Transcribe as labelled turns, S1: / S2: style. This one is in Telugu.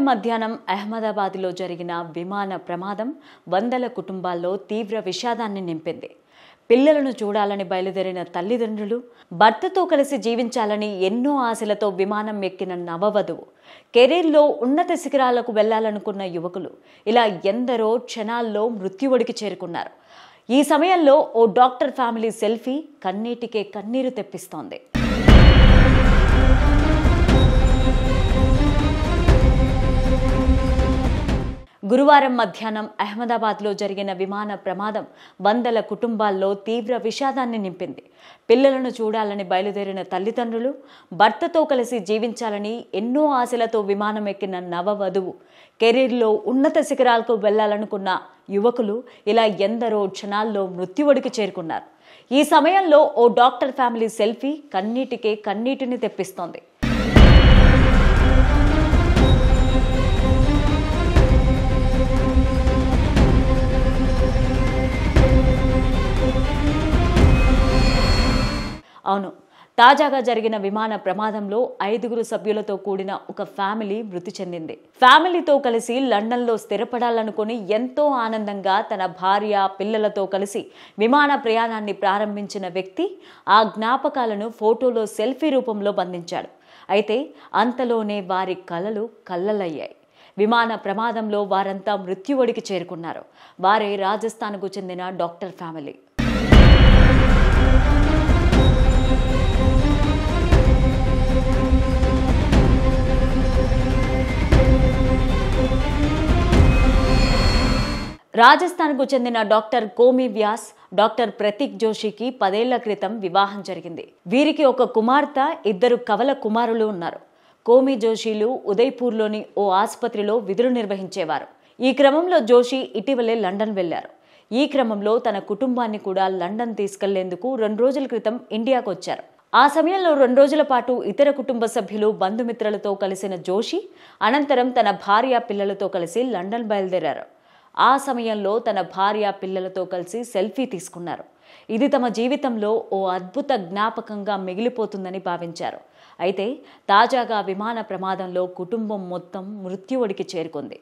S1: మధ్యాహ్నం అహ్మదాబాద్లో జరిగిన విమాన ప్రమాదం వందల కుటుంబాల్లో తీవ్ర విషాదాన్ని నింపింది. పిల్లలను చూడాలని బయలుదేరిన తల్లిదండ్రులు, భర్తతో కలిసి జీవించాలని ఎన్నో ఆశలతో విమానం ఎక్కిన నవవధువు, కెరీర్లో ఉన్నత శిఖరాలకు వెళ్లాలనుకున్న యువకులు, ఇలా ఎందరో క్షణాల్లో మృత్యువడికి చేరుకున్నారు. ఈ సమయంలో ఓ డాక్టర్ ఫ్యామిలీ సెల్ఫీ కన్నీటికే కన్నీరు తెప్పిస్తోంది. గురువారం మధ్యాహ్నం అహ్మదాబాద్లో జరిగిన విమాన ప్రమాదం వందల కుటుంబాల్లో తీవ్ర విషాదాన్ని నింపింది. పిల్లలను చూడాలని బయలుదేరిన తల్లిదండ్రులు, భర్తతో కలిసి జీవించాలని ఎన్నో ఆశలతో విమానం ఎక్కిన నవవధువు, కెరీర్లో ఉన్నత శిఖరాలకు వెళ్లాలనుకున్న యువకులు, ఇలా ఎందరో క్షణాల్లో మృత్యువడికి చేరుకున్నారు. ఈ సమయంలో ఓ డాక్టర్ ఫ్యామిలీ సెల్ఫీ కన్నీటికే కన్నీటిని తెప్పిస్తోంది. అవును, తాజాగా జరిగిన విమాన ప్రమాదంలో 5 సభ్యులతో కూడిన ఒక ఫ్యామిలీ మృతి చెందింది. ఫ్యామిలీతో కలిసి లండన్లో స్థిరపడాలనుకుని ఎంతో ఆనందంగా తన భార్య, పిల్లలతో కలిసి విమాన ప్రయాణాన్ని ప్రారంభించిన వ్యక్తి ఆ జ్ఞాపకాలను ఫోటోలో సెల్ఫీ రూపంలో బంధించాడు. అయితే అంతలోనే వారి కలలు కల్లలయ్యాయి. విమాన ప్రమాదంలో వారంతా మృత్యువడికి చేరుకున్నారు. వారే రాజస్థాన్కు చెందిన డాక్టర్ ఫ్యామిలీ. రాజస్థాన్కు చెందిన డాక్టర్ కోమి వ్యాస్, డాక్టర్ ప్రతీక్ జోషికి 10 ఏళ్ల క్రితం వివాహం జరిగింది. వీరికి ఒక కుమార్తె, 2 కవల కుమారులు ఉన్నారు. కోమి జోషిలు ఉదయ్పూర్లోని ఓ ఆసుపత్రిలో విధులు నిర్వహించేవారు. ఈ క్రమంలో జోషి ఇటీవలే లండన్ వెళ్లారు. ఈ క్రమంలో తన కుటుంబాన్ని కూడా లండన్ తీసుకెళ్లేందుకు 2 రోజుల క్రితం ఇండియాకు వచ్చారు. ఆ సమయంలో 2 రోజుల పాటు ఇతర కుటుంబ సభ్యులు, బంధుమిత్రులతో కలిసిన జోషి అనంతరం తన భార్య, పిల్లలతో కలిసి లండన్ బయలుదేరారు. ఆ సమయంలో తన భార్య, పిల్లలతో కలిసి సెల్ఫీ తీసుకున్నారు. ఇది తమ జీవితంలో ఓ అద్భుత జ్ఞాపకంగా మిగిలిపోతుందని భావించారు. అయితే తాజాగా విమాన ప్రమాదంలో కుటుంబం మొత్తం మృత్యువడికి చేరుకుంది.